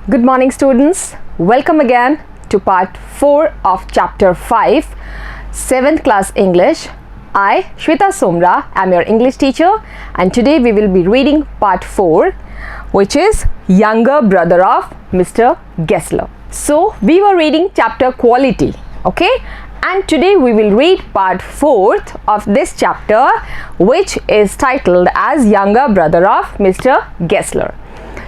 Good morning students, welcome again to part 4 of chapter 5, 7th class English. I, Shweta Somra, am your English teacher and today we will be reading part 4, which is younger brother of Mr. Gessler. So we were reading chapter quality, okay? And today we will read part 4th of this chapter, which is titled as younger brother of Mr. Gessler.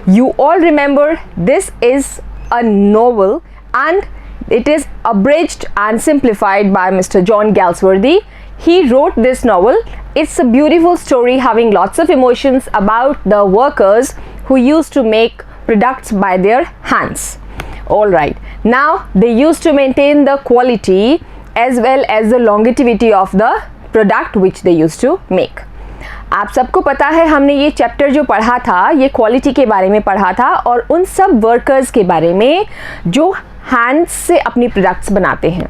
You all remember this is a novel and it is abridged and simplified by Mr. John Galsworthy. He wrote this novel. It's a beautiful story having lots of emotions about the workers who used to make products by their hands. Alright, now they used to maintain the quality as well as the longevity of the product which they used to make. आप सबको पता है हमने ये chapter जो पढ़ा था ये क्वालिटी के बारे में पढ़ा था और उन सब वर्कर्स के बारे में जो हैंड्स से अपनी प्रोडक्ट्स बनाते हैं.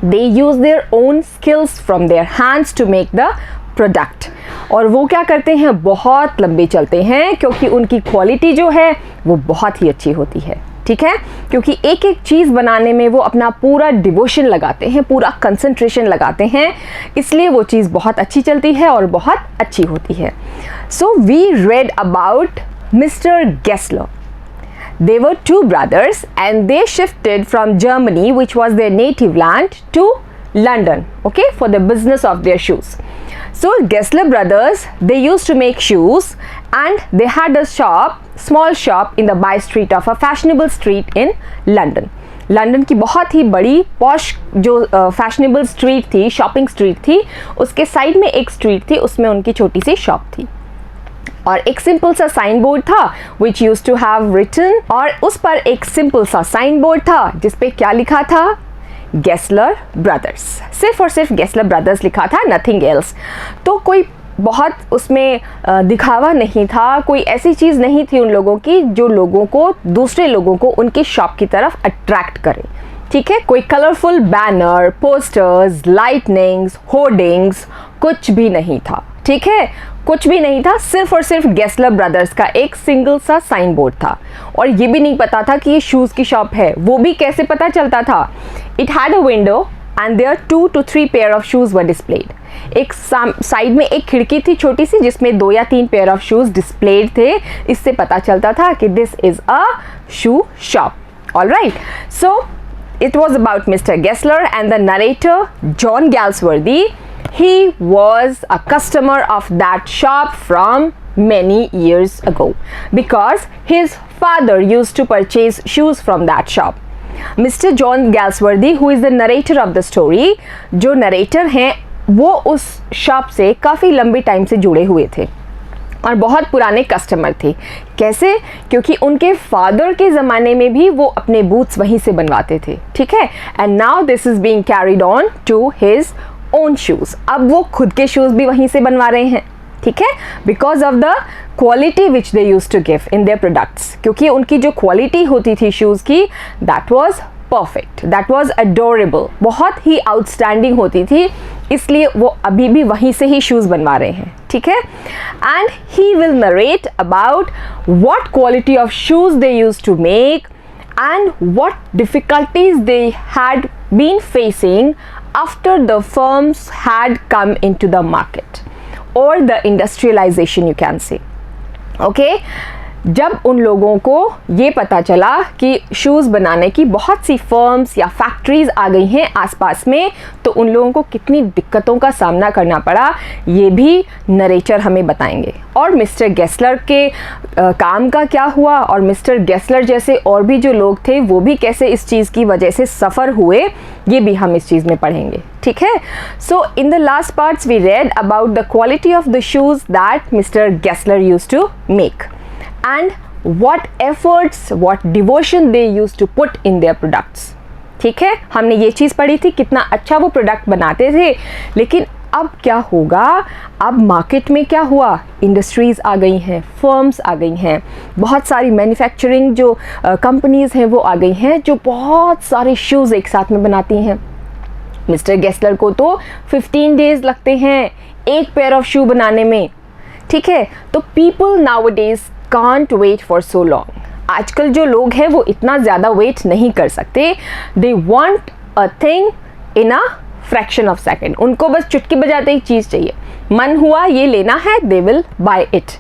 They use their own skills from their hands to make the product और वो क्या करते हैं, बहुत लंबे चलते हैं क्योंकि उनकी क्वालिटी जो है वो बहुत ही अच्छी होती है. ठीक है, क्योंकि एक एक चीज़ बनाने में वो अपना पूरा डिवोशन लगाते हैं, पूरा कंसंट्रेशन लगाते हैं, इसलिए वो चीज़ बहुत अच्छी चलती है और बहुत अच्छी होती है. So we read about mister Gessler. They were two brothers and they shifted from Germany, which was their native land, to London, okay, for the business of their shoes. So Gessler brothers, they used to make shoes and they had a shop, small shop in the by street of a fashionable street in London. London की बहुत ही बड़ी posh जो fashionable street थी, shopping street थी, उसके side में एक street थी, उसमें उनकी छोटी सी शॉप थी और एक सिंपल सा साइन बोर्ड था which used to have written, और उस पर एक सिंपल सा साइन बोर्ड था जिसपे क्या लिखा था, गेस्लर ब्रदर्स. सिर्फ और सिर्फ गेस्लर ब्रदर्स लिखा था, नथिंग एल्स. तो कोई बहुत उसमें दिखावा नहीं था, कोई ऐसी चीज़ नहीं थी उन लोगों की जो लोगों को, दूसरे लोगों को उनकी शॉप की तरफ अट्रैक्ट करे. ठीक है, कोई colourful banner, posters, lightnings, hoardings कुछ भी नहीं था. ठीक है, कुछ भी नहीं था, सिर्फ और सिर्फ गेस्लर ब्रदर्स का एक सिंगल सा साइन बोर्ड था और ये भी नहीं पता था कि ये शूज़ की शॉप है. वो भी कैसे पता चलता था, it had a window and there 2 to 3 pair of shoes were displayed. एक साइड में एक खिड़की थी छोटी सी जिसमें 2 या 3 पेयर ऑफ शूज़ डिस्प्लेड थे. इससे पता चलता था कि this is a shoe shop. Alright, so it was about Mr. Gessler and the narrator John Galsworthy. He was a customer of that shop from many years ago because his father used to purchase shoes from that shop. Mr. John Galsworthy, who is the narrator of the story, जो narrator हैं वो उस shop से काफ़ी लंबे time से जुड़े हुए थे और बहुत पुराने कस्टमर थे. कैसे, क्योंकि उनके फादर के ज़माने में भी वो अपने बूट्स वहीं से बनवाते थे. ठीक है, and now this is being carried on to his own shoes. अब वो खुद के शूज़ भी वहीं से बनवा रहे हैं. ठीक है, because of the quality which they use to give in their products, क्योंकि उनकी जो क्वालिटी होती थी शूज़ की, that was perfect, that was adorable, बहुत ही आउटस्टैंडिंग होती थी, इसलिए वो अभी भी वहीं से ही शूज़ बनवा रहे हैं. ठीक है, and he will narrate about what quality of shoes they use to make and what difficulties they had been facing after the firms had come into the market or the industrialization, you can say. Okay, जब उन लोगों को ये पता चला कि shoes बनाने की बहुत सी फर्म्स या फैक्ट्रीज़ आ गई हैं आसपास में, तो उन लोगों को कितनी दिक्कतों का सामना करना पड़ा ये भी नरेटर हमें बताएंगे. और मिस्टर गेस्लर के काम का क्या हुआ और मिस्टर गेस्लर जैसे और भी जो लोग थे वो भी कैसे इस चीज़ की वजह से सफ़र हुए, ये भी हम इस चीज़ में पढ़ेंगे. ठीक है, so in the last parts we read about the quality of the shoes that Mister Gessler used to make and what efforts, what devotion they used to put in their products. ठीक है, हमने ये चीज़ पढ़ी थी कितना अच्छा वो product बनाते थे. लेकिन अब क्या होगा, अब मार्केट में क्या हुआ, इंडस्ट्रीज़ आ गई हैं, फर्म्स आ गई हैं, बहुत सारी मैन्युफैक्चरिंग जो कंपनीज़ हैं वो आ गई हैं जो बहुत सारे शूज़ एक साथ में बनाती हैं. मिस्टर गेस्लर को तो 15 डेज़ लगते हैं एक पेयर ऑफ शू बनाने में. ठीक है, तो people nowadays can't wait for so long. आजकल जो लोग हैं वो इतना ज़्यादा वेट नहीं कर सकते. They want a thing in a fraction of second. उनको बस चुटकी बजाते ही चीज़ चाहिए. मन हुआ ये लेना है, they will buy it.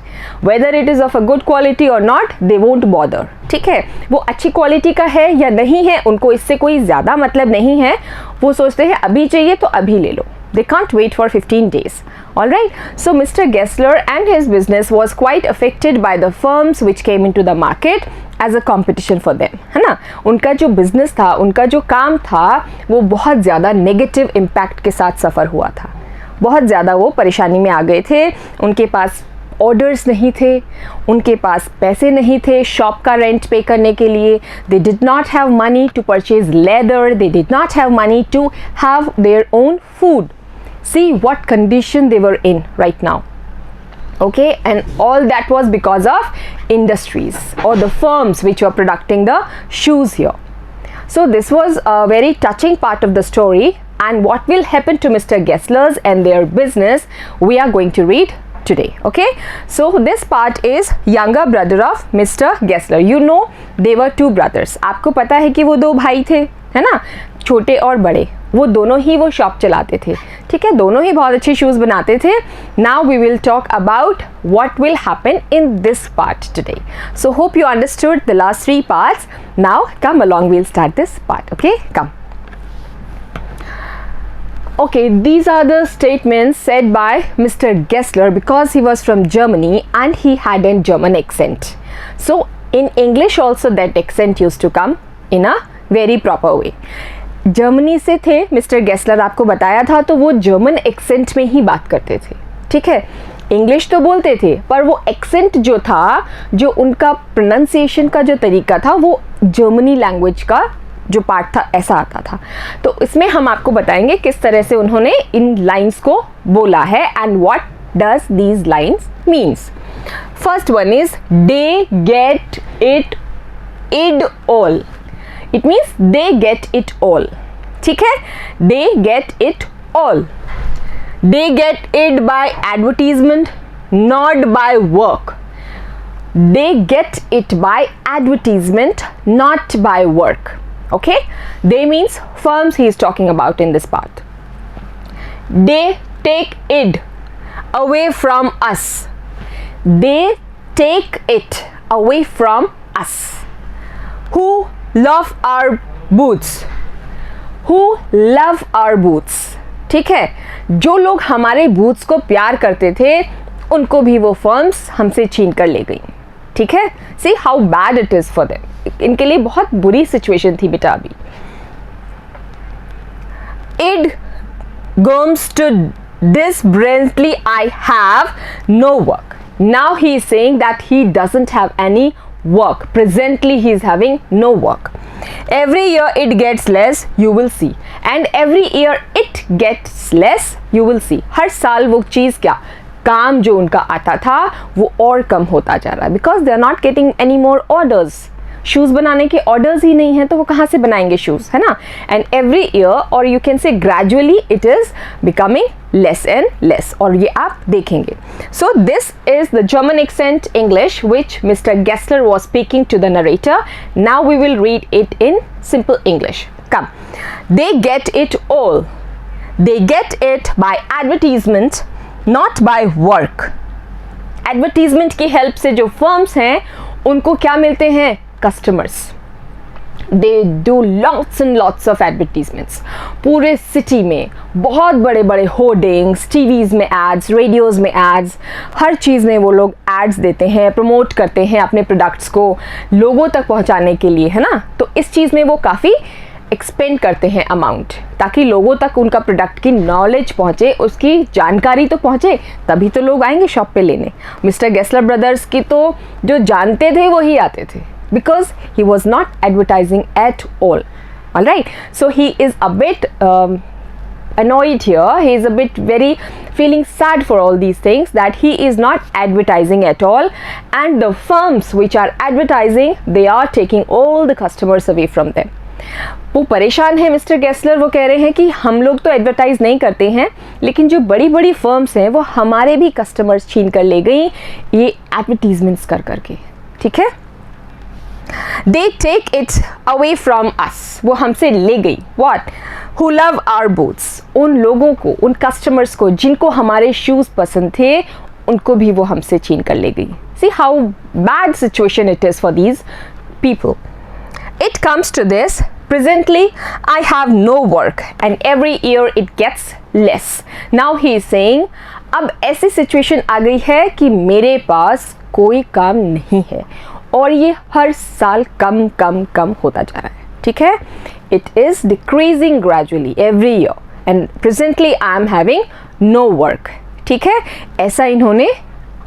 Whether it is of a good quality और नॉट, दे वोंट बॉदर. ठीक है, वो अच्छी क्वालिटी का है या नहीं है, उनको इससे कोई ज़्यादा मतलब नहीं है. वो सोचते हैं अभी चाहिए तो अभी ले लो. They can't wait for 15 days. Alright, so Mr. Gessler and his business was quite affected by the firms which came into the market as a competition for them. है ना, उनका जो बिजनेस था, उनका जो काम था, वो बहुत ज़्यादा नेगेटिव इम्पैक्ट के साथ सफ़र हुआ था. बहुत ज़्यादा वो परेशानी में आ गए थे. उनके पास ऑर्डर्स नहीं थे, उनके पास पैसे नहीं थे शॉप का रेंट पे करने के लिए. They did not have money to purchase leather, they did not have money to have their own food. See what condition they were in right now. Okay, and all that was because of industries or the firms which were producing the shoes here. So this was a very touching part of the story, and what will happen to Mr. Gessler's and their business we are going to read today. Okay, so this part is younger brother of Mr. Gessler. You know they were two brothers. आपको पता है कि वो दो भाई थे, है ना, छोटे और बड़े. वो दोनों ही वो शॉप चलाते थे. ठीक है, दोनों ही बहुत अच्छे शूज़ बनाते थे. Now we will talk about what will happen in this part today. So hope you understood the last 3 parts. Now come along, we'll start this part. Okay, come. Okay, these are the statements said by Mr. Gessler because he was from Germany and he had a German accent. So in English also that accent used to come in a very proper way. Germany से थे mister Gessler, आपको बताया था, तो वो German accent में ही बात करते थे. ठीक है, इंग्लिश तो बोलते थे पर वो एक्सेंट जो था, जो उनका प्रोनाउंसिएशन का जो तरीका था, वो जर्मनी लैंग्वेज का जो पार्ट था ऐसा आता था. तो इसमें हम आपको बताएंगे किस तरह से उन्होंने इन लाइन्स को बोला है and what does these lines means. First one is they get it it all. It means they get it all. ठीक है, they get it all. They get it by advertisement, not by work. They get it by advertisement, not by work. Okay, they means firms he is talking about in this part. They take it away from us. They take it away from us. Who love our boots. Who love our boots. ठीक है, जो लोग हमारे boots को प्यार करते थे, उनको भी वो फर्म्स हमसे छीन कर ले गई. ठीक है, see how bad it is for them. इनके लिए बहुत बुरी सिचुएशन थी बेटा. अभी Id comes to this presently I have no work. Now he is saying that he doesn't have any work. Presently he is having no work. Every year it gets less, you will see. And every year it gets less, you will see. हर साल वो चीज़ क्या, काम जो उनका आता था वो और कम होता जा रहा है. Because they are not getting any more orders. Shoes बनाने के ऑर्डर्स ही नहीं है तो वो कहाँ से बनाएंगे शूज़, है ना. एंड एवरी ईयर और you can say gradually it is becoming less and less, और ये आप देखेंगे. So this is the German accent English which mister Gessler was speaking to the narrator. Now we will read it in simple English. Come. They get it all. They get it by advertisement, not by work. Advertisement की help से जो firms हैं उनको क्या मिलते हैं, customers. They do lots and lots of advertisements. पूरे city में बहुत बड़े बड़े होर्डिंग्स, टीवीज़ में एड्स, रेडियोज़ में एड्स, हर चीज़ में वो लोग एड्स देते हैं, प्रमोट करते हैं अपने प्रोडक्ट्स को लोगों तक पहुंचाने के लिए, है ना. तो इस चीज़ में वो काफ़ी एक्सपेंड करते हैं अमाउंट, ताकि लोगों तक उनका प्रोडक्ट की नॉलेज पहुंचे, उसकी जानकारी तो पहुंचे, तभी तो लोग आएंगे शॉप पे लेने. मिस्टर गेस्लर ब्रदर्स की तो जो जानते थे वही आते थे, because he was not advertising at all. All right, so he is a bit annoyed here. He is a bit very feeling sad for all these things that he is not advertising at all, and the firms which are advertising, they are taking all the customers away from them. वो परेशान है mister Gessler. वो कह रहे हैं कि हम लोग तो एडवर्टाइज नहीं करते हैं, लेकिन जो बड़ी बड़ी फर्म्स हैं वो हमारे भी कस्टमर्स छीन कर ले गई ये एडवर्टीजमेंट्स कर करके. ठीक है, They take it away from us. वो हमसे ले गई. What? Who love our boots. उन लोगों को, उन customers को जिनको हमारे shoes पसंद थे, उनको भी वो हमसे छीन कर ले गई. See how bad situation it is for these people. It comes to this. Presently, I have no work and every year it gets less. Now he is saying, अब ऐसी situation आ गई है कि मेरे पास कोई काम नहीं है और ये हर साल कम कम कम होता जा रहा है. ठीक है? It is decreasing gradually every year and presently I am having no work. ठीक है? ऐसा इन्होंने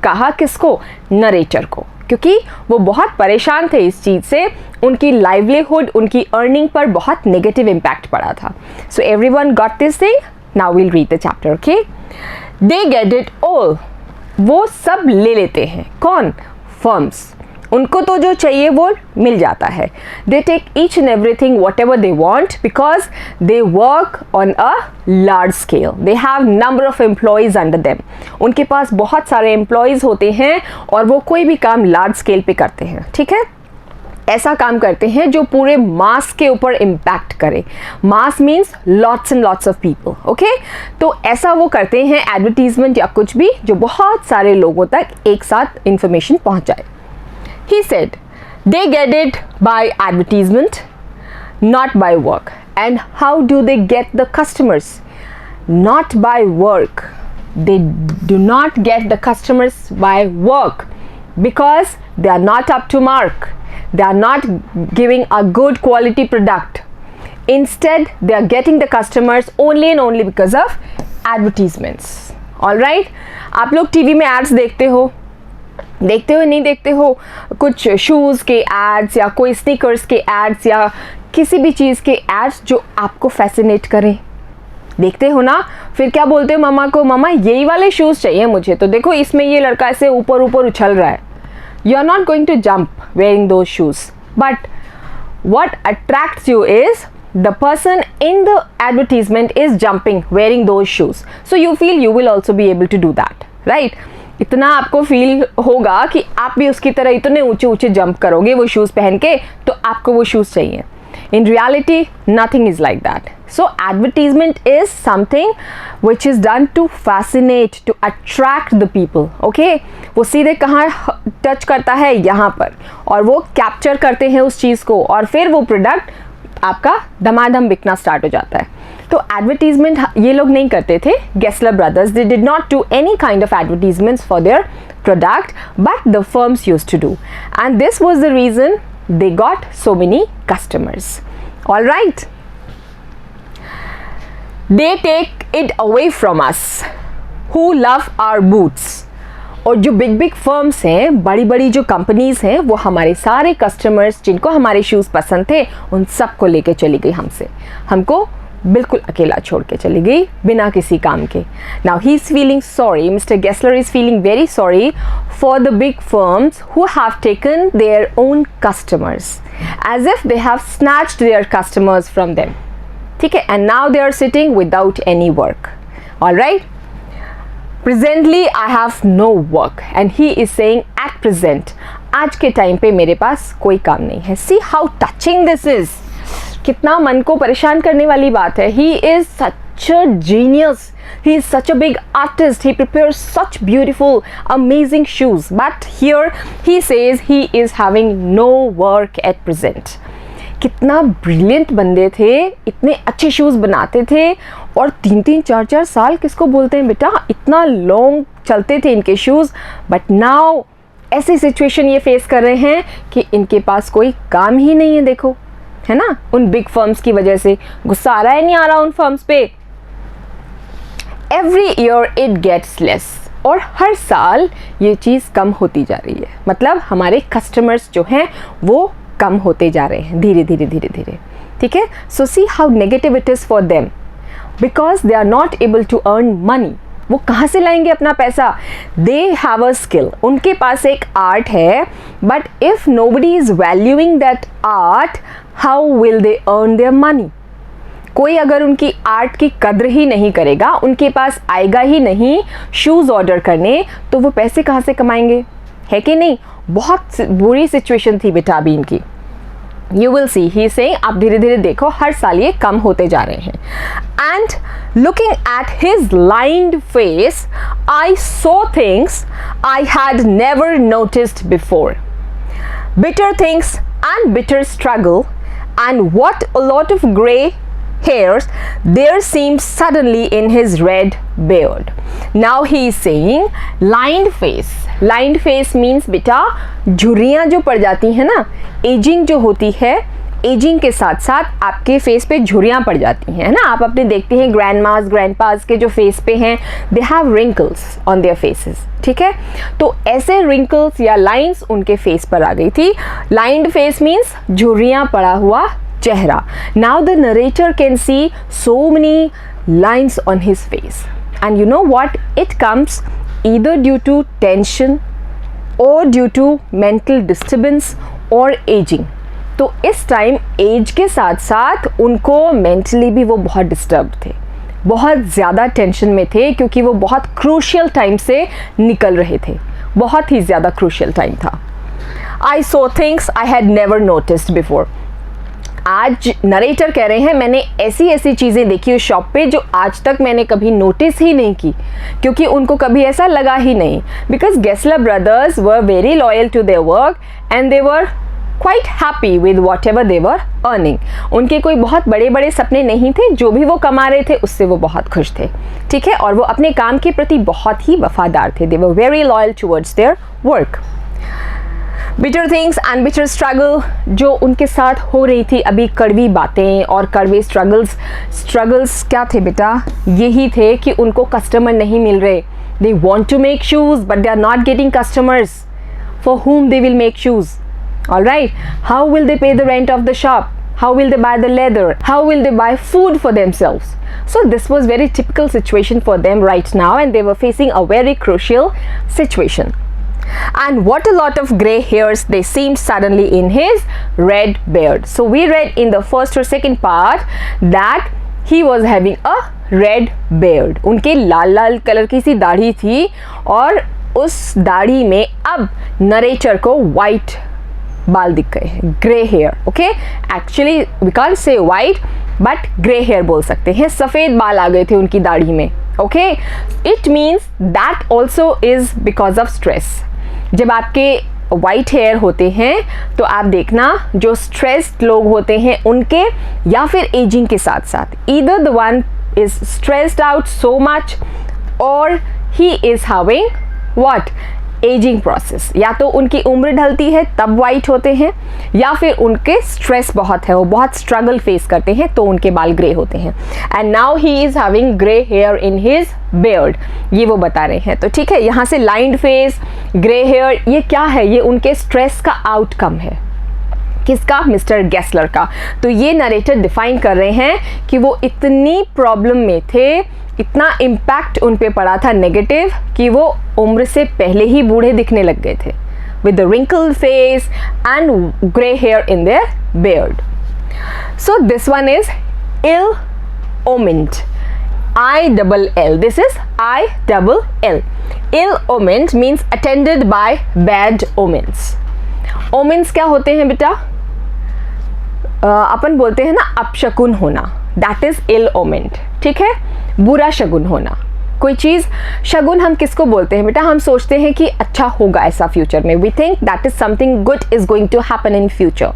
कहा किसको? नरेटर को, क्योंकि वो बहुत परेशान थे इस चीज़ से. उनकी लाइवलीहुड, उनकी अर्निंग पर बहुत नेगेटिव इम्पैक्ट पड़ा था. So everyone got this thing. Now will read the chapter. Okay, they get it all. वो सब ले लेते हैं. कौन? फर्म्स. उनको तो जो चाहिए वो मिल जाता है. They take each and everything whatever they want because they work on a large scale. They have number of employees under them. उनके पास बहुत सारे एम्प्लॉयज़ होते हैं और वो कोई भी काम लार्ज स्केल पे करते हैं. ठीक है? ऐसा काम करते हैं जो पूरे मास के ऊपर इम्पैक्ट करे. Mass means lots and lots of people. Okay, तो ऐसा वो करते हैं एडवर्टीजमेंट या कुछ भी जो बहुत सारे लोगों तक एक साथ इंफॉर्मेशन पहुंच जाए. He said, they get it by advertisement, not by work. And how do they get the customers? Not by work. They do not get the customers by work because they are not up to mark. They are not giving a good quality product. Instead, they are getting the customers only and only because of advertisements. All right? आप लोग TV में ads देखते हो नहीं देखते हो? कुछ shoes के एड्स या कोई स्नीकर्स के एड्स या किसी भी चीज़ के एड्स जो आपको फैसिनेट करें, देखते हो ना? फिर क्या बोलते हो मम्मा को? मम्मा यही वाले शूज़ चाहिए मुझे, तो देखो इसमें ये लड़का ऐसे ऊपर ऊपर उछल रहा है. You are not going to jump wearing those shoes, but what attracts you is the person in the advertisement is jumping wearing those shoes, so you feel you will also be able to do that, right? इतना आपको feel होगा कि आप भी उसकी तरह इतने ऊंचे ऊंचे जंप करोगे वो शूज़ पहन के, तो आपको वो शूज़ चाहिए. In reality, nothing is like that. So advertisement is something which is done to fascinate, to attract the people. Okay? वो सीधे कहाँ टच करता है? यहाँ पर, और वो कैप्चर करते हैं उस चीज़ को और फिर वो प्रोडक्ट आपका धमाधम बिकना स्टार्ट हो जाता है. तो एडवर्टीजमेंट ये लोग नहीं करते थे. Gessler brothers, they did not do any kind of advertisements for their product, but the firms used to do, and this was the reason they got so many customers. All right, they take it away from us who love our boots. और जो big big firms हैं, बड़ी बड़ी जो companies हैं, वो हमारे सारे कस्टमर्स जिनको हमारे शूज़ पसंद थे उन सबको लेके चली गई हमसे. हमको बिल्कुल अकेला छोड़ के चली गई बिना किसी काम के. Now he is feeling sorry, mister Gessler is feeling very sorry for the big firms who have taken their own customers, as if they have snatched their customers from them. ठीक है? And now they are sitting without any work. All right? Presently I have no work, and he is saying at present, आज के time पे मेरे पास कोई काम नहीं है. See how touching this is. कितना मन को परेशान करने वाली बात है. He is such a genius. He is such a big artist. He prepares such beautiful, amazing shoes. But here he says he is having no work at present. कितना brilliant बंदे थे, इतने अच्छे शूज़ बनाते थे, और 3-3, 4-4 साल किसको बोलते हैं बेटा, इतना लॉन्ग चलते थे इनके शूज़. बट नाउ ऐसी सिचुएशन ये फेस कर रहे हैं कि इनके पास कोई काम ही नहीं है. देखो, है ना, उन बिग फर्म्स की वजह से. गुस्सा आ रहा है नहीं आ रहा उन फर्म्स पे? Every year it gets less, और हर साल ये चीज़ कम होती जा रही है. मतलब हमारे कस्टमर्स जो हैं वो कम होते जा रहे हैं धीरे धीरे धीरे धीरे. ठीक है? So see how negative it is for them, because they are not able to earn money. वो कहाँ से लाएंगे अपना पैसा? दे हैव अ स्किल, उनके पास एक आर्ट है, but if nobody is valuing that art, how will they earn their money? कोई अगर उनकी आर्ट की कद्र ही नहीं करेगा, उनके पास आएगा ही नहीं शूज़ ऑर्डर करने, तो वो पैसे कहाँ से कमाएंगे? है कि नहीं? बहुत बुरी सिचुएशन थी बेटा अभी इनकी. You will see, he is saying आप धीरे धीरे देखो हर साल ये कम होते जा रहे हैं। And looking at his lined face, I saw things I had never noticed before. Bitter things and bitter struggle, and what a lot of grey hairs there seemed suddenly in his red beard. Now he is saying lined face. Lined face means बेटा झुर्रियाँ जो पड़ जाती हैं ना, ageing जो होती है, एजिंग के साथ साथ आपके फेस पे झुर्रियाँ पड़ जाती हैं, है ना। आप अपने देखते हैं ग्रैंड मास ग्रैंड पास के जो फेस पे हैं, they have wrinkles on their faces, ठीक है। तो ऐसे रिंकल्स या लाइंस उनके फेस पर आ गई थी। लाइंड फेस मीन्स झुर्रियाँ पड़ा हुआ चेहरा। Now the narrator can see so many lines on his face, and you know what, it comes either due to tension or due to mental disturbance or aging। तो इस time as के साथ साथ उनको मेंटली भी वो बहुत disturb थे, बहुत ज़्यादा टेंशन में थे, क्योंकि वो बहुत क्रूशियल टाइम से निकल रहे थे, बहुत ही ज़्यादा क्रूशियल टाइम था। I saw things I had never noticed before। आज नरेटर कह रहे हैं मैंने ऐसी ऐसी चीज़ें देखी उस शॉप पे जो आज तक मैंने कभी नोटिस ही नहीं की, क्योंकि उनको कभी ऐसा लगा ही नहीं। Because Gessler brothers were very loyal to their work and they were quite happy with whatever they were earning. उनके कोई बहुत बड़े बड़े सपने नहीं थे, जो भी वो कमा रहे थे उससे वो बहुत खुश थे, ठीक है। और वो अपने काम के प्रति बहुत ही वफादार थे। They were very loyal towards their work. Bitter things and bitter struggle, जो उनके साथ हो रही थी अभी कड़वी बातें और कड़वे स्ट्रगल्स क्या थे बेटा, यही थे कि उनको कस्टमर नहीं मिल रहे। They want to make shoes but they are not getting customers for whom they will make shoes. Alright, how will they pay the rent of the shop? How will they buy the leather? How will they buy food for themselves? So this was very typical situation for them right now, and they were facing a very crucial situation. And what a lot of grey hairs they seemed suddenly in his red beard. So we read in the first or second part that he was having a red beard. उनके लाल लाल colour की सी दाढ़ी थी, और उस दाढ़ी में अब narrator को वाइट बाल दिख गए हैं, grey hair. Okay, actually we can't say white but grey hair बोल सकते हैं, सफ़ेद बाल आ गए थे उनकी दाढ़ी में। Okay, it means that also is because of stress. जब आपके वाइट हेयर होते हैं तो आप देखना जो स्ट्रेस्ड लोग होते हैं उनके, या फिर एजिंग के साथ साथ, either the one is stressed out so much और he is having what, ageing process. या तो उनकी उम्र ढलती है तब वाइट होते हैं, या फिर उनके स्ट्रेस बहुत है, वो बहुत स्ट्रगल फेस करते हैं तो उनके बाल ग्रे होते हैं। And now he is having grey hair in his beard, ये वो बता रहे हैं। तो ठीक है, यहाँ से लाइंड फेस, ग्रे हेयर, ये क्या है, ये उनके स्ट्रेस का आउटकम है। किसका? मिस्टर गेस्लर का। तो ये नरेटर डिफाइन कर रहे हैं कि वो इतनी प्रॉब्लम में थे, इतना इम्पैक्ट उन पे पड़ा था नेगेटिव, कि वो उम्र से पहले ही बूढ़े दिखने लग गए थे, with the wrinkled face and grey hair in their beard. So this one is ill omen, I-double-L. This is I-double-L. Ill omened means attended by bad omens. Omens क्या होते हैं बेटा? अपन बोलते हैं ना अपशकुन होना, दैट इज इल ओमेंड, ठीक है, बुरा शगुन होना। कोई चीज़ शगुन हम किसको बोलते हैं बेटा? हम सोचते हैं कि अच्छा होगा ऐसा फ्यूचर में, we think that is something good is going to happen in future,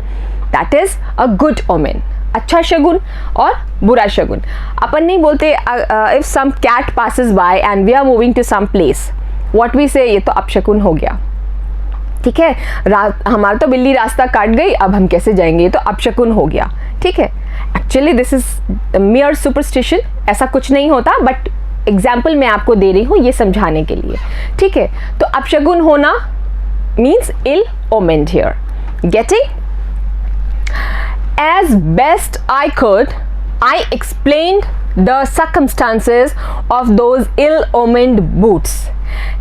that is a good omen. अच्छा शगुन और बुरा शगुन। अपन नहीं बोलते if some cat passes by and we are moving to some place, what we say, ये तो अपशकुन हो गया, ठीक है। हमारा तो बिल्ली रास्ता काट गई, अब हम कैसे जाएंगे, ये तो अपशकुन हो गया, ठीक है। एक्चुअली दिस इज मियर सुपरस्टिशन, ऐसा कुछ नहीं होता, बट एग्जाम्पल मैं आपको दे रही हूँ ये समझाने के लिए, ठीक है। तो अपशकुन होना means ill omened here, getting. As best I could, I explained the circumstances of those ill-omened boots.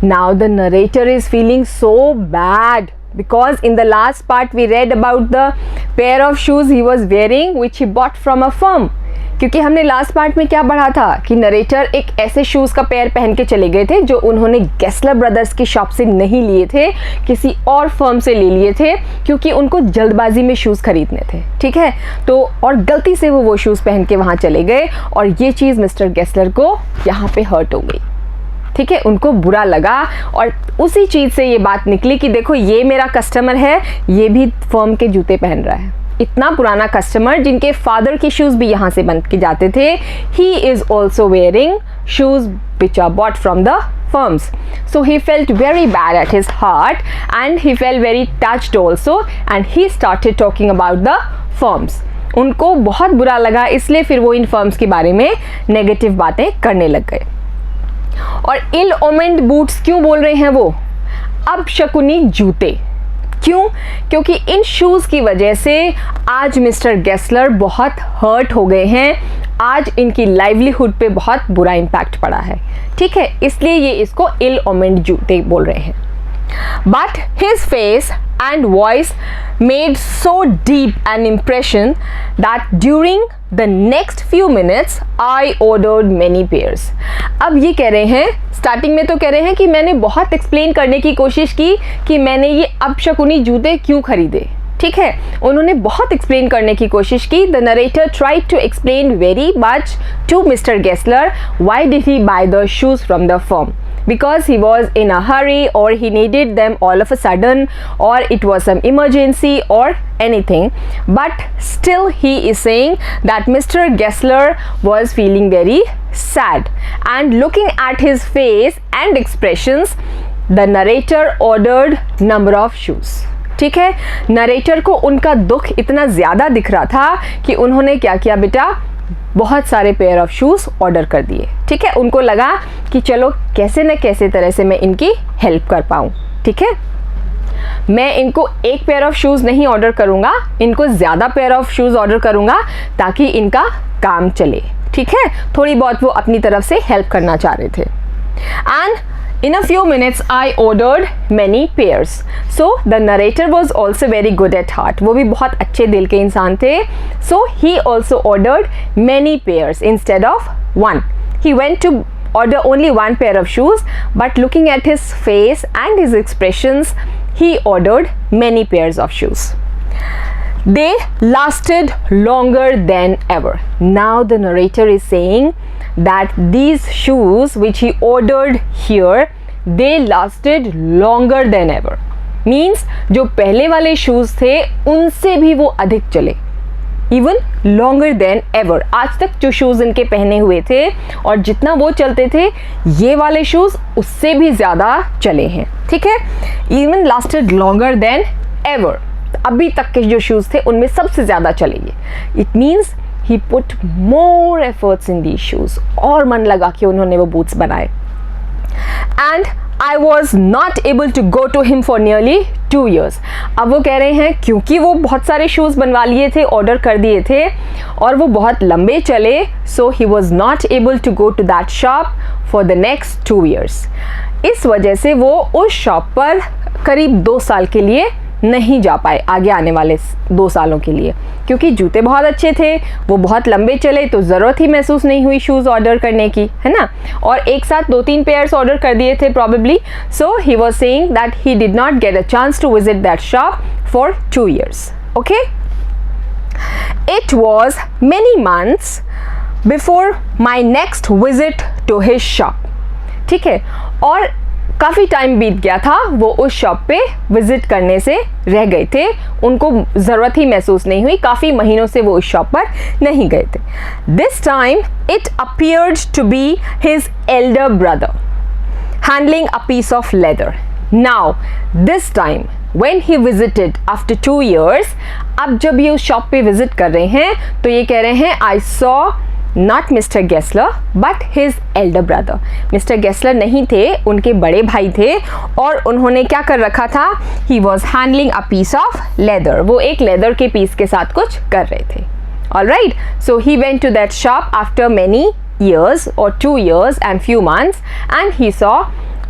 Now the narrator is feeling so bad because in the last part we read about the pair of shoes he was wearing which he bought from a firm. क्योंकि हमने last part में क्या पढ़ा था कि narrator एक ऐसे shoes का पेयर पहन के चले गए थे जो उन्होंने गेस्लर ब्रदर्स की शॉप से नहीं लिए थे, किसी और फर्म से ले लिए थे, क्योंकि उनको जल्दबाजी में शूज़ खरीदने थे, ठीक है। तो और गलती से वो शूज़ पहन के वहाँ चले गए और ये चीज़ मिस्टर गेस्लर को यहाँ पे हर्ट हो गई, ठीक है, उनको बुरा लगा। और उसी चीज़ से ये बात निकली कि देखो ये मेरा कस्टमर है, ये भी फर्म के जूते पहन रहा है, इतना पुराना कस्टमर जिनके फादर के शूज़ भी यहाँ से बन के जाते थे। He is also wearing shoes which are bought from the firms. So he felt very bad at his heart and he felt very touched also and he started talking about the firms. उनको बहुत बुरा लगा, इसलिए फिर वो इन firms के बारे में नेगेटिव बातें करने लग गए। और इल ओमेंड बूट्स क्यों बोल रहे हैं वो? अब शकुनी जूते क्यों? क्योंकि इन शूज़ की वजह से आज मिस्टर गेस्लर बहुत हर्ट हो गए हैं, आज इनकी लाइवलीहुड पे बहुत बुरा इम्पैक्ट पड़ा है, ठीक है, इसलिए ये इसको इल ओमेंड जूते बोल रहे हैं। But his face and voice made so deep an impression that during the next few minutes I ordered many pairs. अब ये कह रहे हैं, स्टार्टिंग में तो कह रहे हैं कि मैंने बहुत एक्सप्लेन करने की कोशिश की कि मैंने ये अपशकुनी जूते क्यों खरीदे, ठीक है, उन्होंने बहुत एक्सप्लेन करने की कोशिश की। The narrator tried to explain very much to mister Gessler why did he buy the shoes from the firm, because he was in a hurry or he needed them all of a sudden or it was some emergency or anything, but still he is saying that Mr. Gessler was feeling very sad and looking at his face and expressions the narrator ordered number of shoes, ठीक है। Narrator को उनका दुख इतना ज़्यादा दिख रहा था कि उन्होंने क्या किया बेटा, बहुत सारे पेयर ऑफ शूज़ ऑर्डर कर दिए, ठीक है। उनको लगा कि चलो कैसे न कैसे तरह से मैं इनकी हेल्प कर पाऊँ, ठीक है। मैं इनको एक पेयर ऑफ शूज़ नहीं ऑर्डर करूँगा, इनको ज़्यादा पेयर ऑफ शूज़ ऑर्डर करूँगा ताकि इनका काम चले, ठीक है। थोड़ी बहुत वो अपनी तरफ से हेल्प करना चाह रहे थे। And in a few minutes I ordered many pairs. So the narrator was also very good at heart. वो भी बहुत अच्छे दिल के इंसान थे। So he also ordered many pairs instead of one. He went to order only one pair of shoes, but looking at his face and his expressions, he ordered many pairs of shoes. They lasted longer than ever. Now the narrator is saying that these shoes which he ordered here, they lasted longer than ever. Means जो पहले वाले shoes थे उनसे भी वो अधिक चले, even longer than ever. आज तक जो शूज़ इनके पहने हुए थे और जितना वो चलते थे, ये वाले शूज़ उससे भी ज़्यादा चले हैं, ठीक है। Even lasted longer than ever. अभी तक के जो शूज़ थे उनमें सबसे ज़्यादा चले ये। It means he put more efforts in these shoes. और मन लगा कि उन्होंने वो बूट्स बनाए। And I was not able to go to him for nearly 2 years. अब वो कह रहे हैं क्योंकि वो बहुत सारे शूज़ बनवा लिए थे, ऑर्डर कर दिए थे और वो बहुत लंबे चले, so he was not able to go to that shop for the next 2 years. इस वजह से वो उस शॉप पर करीब 2 साल के लिए नहीं जा पाए, आगे आने वाले 2 सालों के लिए, क्योंकि जूते बहुत अच्छे थे, वो बहुत लंबे चले, तो ज़रूरत ही महसूस नहीं हुई शूज़ ऑर्डर करने की, है ना। और एक साथ 2-3 पेयर्स ऑर्डर कर दिए थे probably, so he was saying that he did not get a chance to visit that shop for 2 years. Okay, it was many months before my next visit to his shop, ठीक है। और काफ़ी time बीत गया था, वो उस shop पे विज़िट करने से रह गए थे, उनको ज़रूरत ही महसूस नहीं हुई, काफ़ी महीनों से वो उस शॉप पर नहीं गए थे। This time it appeared to be his elder brother handling a piece of leather. Now this time when he visited after 2 years, अब जब ये उस शॉप पे विज़िट कर रहे हैं तो ये कह रहे हैं I saw not Mr. Gessler but his elder brother. Mr. Gessler नहीं थे, उनके बड़े भाई थे और उन्होंने क्या कर रखा था, he was handling a piece of leather. वो एक लेदर के पीस के साथ कुछ कर रहे थे। Alright, so he went to that shop after many years or 2 years and few months and he saw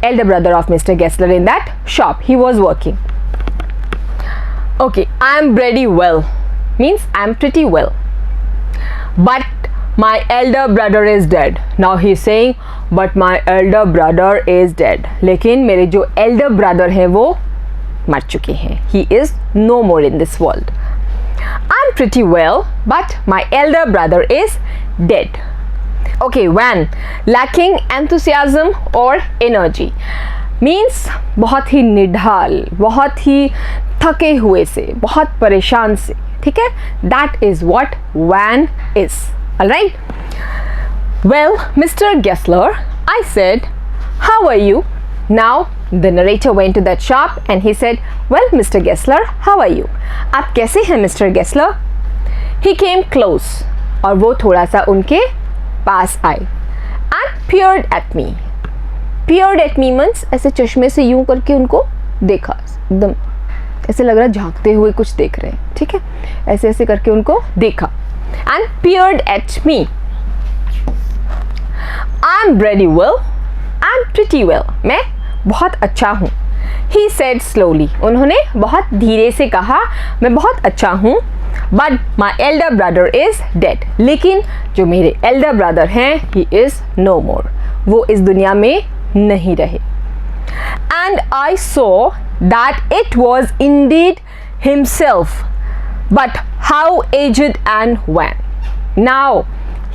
elder brother of Mr. Gessler in that shop. He was working. Okay, I am pretty well, means I am pretty well. But my elder brother is dead. Now he is saying, but my elder brother is dead. लेकिन मेरे जो elder brother है वो मर चुके हैं. He is no more in this world. I'm pretty well, but my elder brother is dead. Okay, when lacking enthusiasm or energy means बहुत ही निढाल, बहुत ही थके हुए से, बहुत परेशान से, ठीक है? That is what when is. Alright? Well, Mr. Gessler, I said, how are you? Now the narrator went to that shop and he said, well, Mr. Gessler, how are you? आप कैसे हैं Mr. Gessler? He came close और वो थोड़ा सा उनके पास आए and peered at me. Peered at me means ऐसे चश्मे से यूं करके उनको देखा, एकदम ऐसे लग रहा झांकते हुए कुछ देख रहे हैं, ठीक है? ऐसे ऐसे करके उनको देखा and peered at me. I'm very well. I'm pretty well. मैं बहुत अच्छा हूँ. He said slowly. उन्होंने बहुत धीरे से कहा, मैं बहुत अच्छा हूँ. But my elder brother is dead. लेकिन जो मेरे elder brother हैं, he is no more. वो इस दुनिया में नहीं रहे. And I saw that it was indeed himself. But how aged and when? Now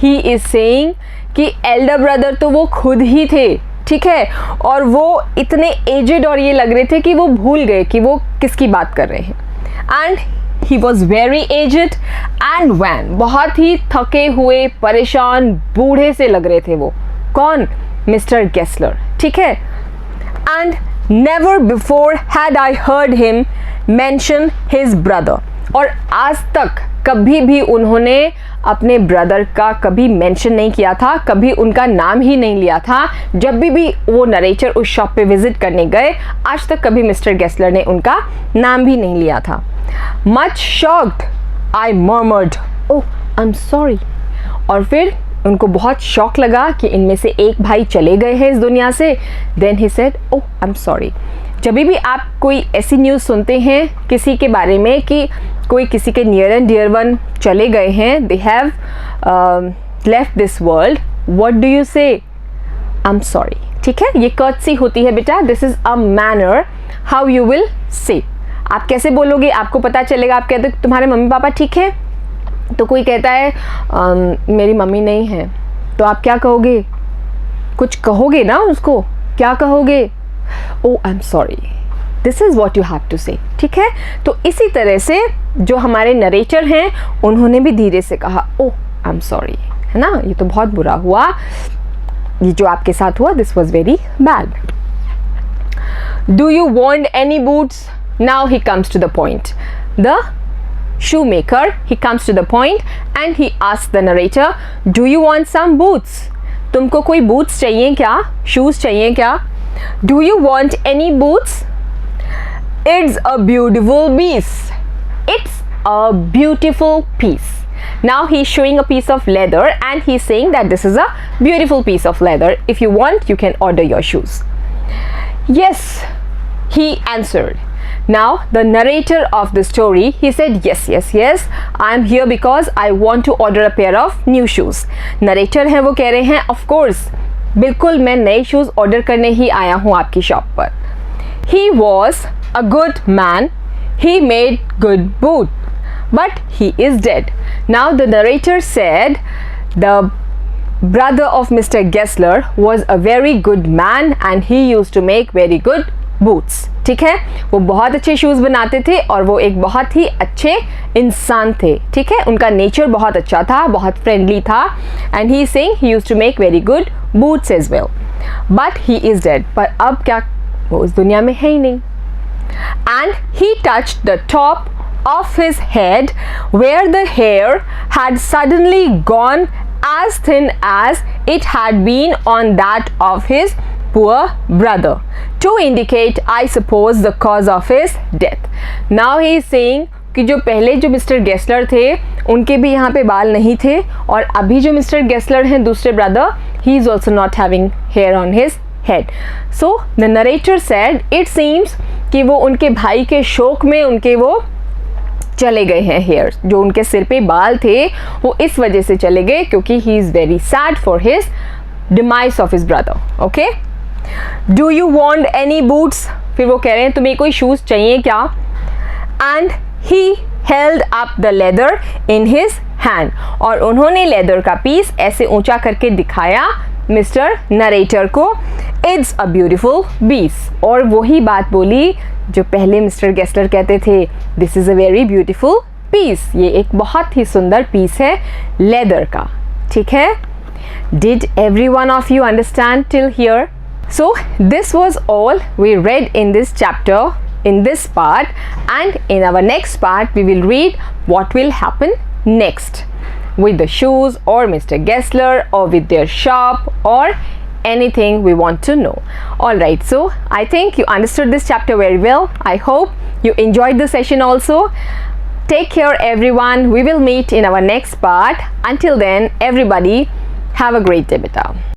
he is saying कि elder brother तो वो खुद ही थे, ठीक है? और वो इतने एजेड और ये लग रहे थे कि वो भूल गए कि वो किसकी बात कर रहे हैं. And he was very aged and when, बहुत ही थके हुए, परेशान, बूढ़े से लग रहे थे वो. कौन? मिस्टर गेस्लर, ठीक है? And never before had I heard him mention his brother. और आज तक कभी भी उन्होंने अपने ब्रदर का कभी मेंशन नहीं किया था, कभी उनका नाम ही नहीं लिया था. जब भी वो नरेटर उस शॉप पे विजिट करने गए, आज तक कभी मिस्टर गेस्लर ने उनका नाम भी नहीं लिया था. Much shocked, I murmured, oh, I'm sorry. और फिर उनको बहुत शौक लगा कि इनमें से एक भाई चले गए हैं इस दुनिया से. Then he said, oh, I'm sorry. जब भी आप कोई ऐसी न्यूज़ सुनते हैं किसी के बारे में कि कोई किसी के नियर एंड डियर वन चले गए हैं, they have left this world, what do you say? I am sorry, ठीक है? ये कर्टसी होती है बेटा. This is a manner how you will say. आप कैसे बोलोगे, आपको पता चलेगा. आप कहते तुम्हारे मम्मी पापा ठीक है, तो कोई कहता है मेरी मम्मी नहीं है, तो आप क्या कहोगे? कुछ कहोगे ना उसको, क्या कहोगे? Oh, I'm sorry. This is what you have to say. ठीक है? तो इसी तरह से जो हमारे नरेटर हैं उन्होंने भी धीरे से कहा, oh, I'm sorry. है ना? ये तो बहुत बुरा हुआ, ये जो आपके साथ हुआ, this was very bad. Do you want any boots? Now he comes to the point. The shoemaker, he comes to the point and he asks the narrator, do you want some boots? तुमको कोई boots चाहिए क्या? Shoes चाहिए क्या? Do you want any boots? It's a beautiful piece. It's a beautiful piece. Now he's showing a piece of leather and he's saying that this is a beautiful piece of leather. If you want, you can order your shoes. Yes, he answered. Now the narrator of the story, he said, yes, I'm here because I want to order a pair of new shoes. Narrator है वो कह रहे हैं, of course, बिल्कुल मैं नए shoes order करने ही आया हूँ आपकी शॉप पर. He was a good man. He made good boot. But he is dead. Now the narrator said the brother of Mr. Gessler was a very good man and he used to make very good boots. ठीक है? वो बहुत अच्छे shoes बनाते थे और वो एक बहुत ही अच्छे इंसान थे. ठीक है? उनका नेचर बहुत अच्छा था, बहुत फ्रेंडली था. And he is saying he used to make very good boots as well. But he is dead. पर अब क्या, वो इस दुनिया में है ही नहीं. And he touched the top of his head where the hair had suddenly gone as thin as it had been on that of his poor brother, to indicate, I suppose, the cause of his death. Now he is saying कि जो पहले जो mister Gessler थे उनके भी यहाँ पे बाल नहीं थे और अभी जो मिस्टर गेस्लर हैं दूसरे brother, he is also not having hair on his head. So the narrator said it seems कि वो उनके भाई के शोक में उनके वो चले गए हैं हेयर, जो उनके सिर पे बाल थे वो इस वजह से चले गए क्योंकि he is very sad for his demise of his brother. Okay, do you want any boots, फिर वो कह रहे हैं तुम्हें कोई शूज़ चाहिए क्या? And he held up the leather in his hand, और उन्होंने लेदर का पीस ऐसे ऊंचा करके दिखाया मिस्टर नरेटर को। इट्स अ ब्यूटिफुल पीस, और वही बात बोली जो पहले मिस्टर गेस्लर कहते थे, this is a very beautiful piece, ये एक बहुत ही सुंदर पीस है लेदर का। ठीक है, did every one of you understand till here? So this was all we read in this chapter, in this part, and in our next part we will read what will happen next with the shoes or Mr. Gessler or with their shop or anything we want to know. Alright, so I think you understood this chapter very well. I hope you enjoyed the session also. Take care everyone. We will meet in our next part. Until then, everybody have a great day beta.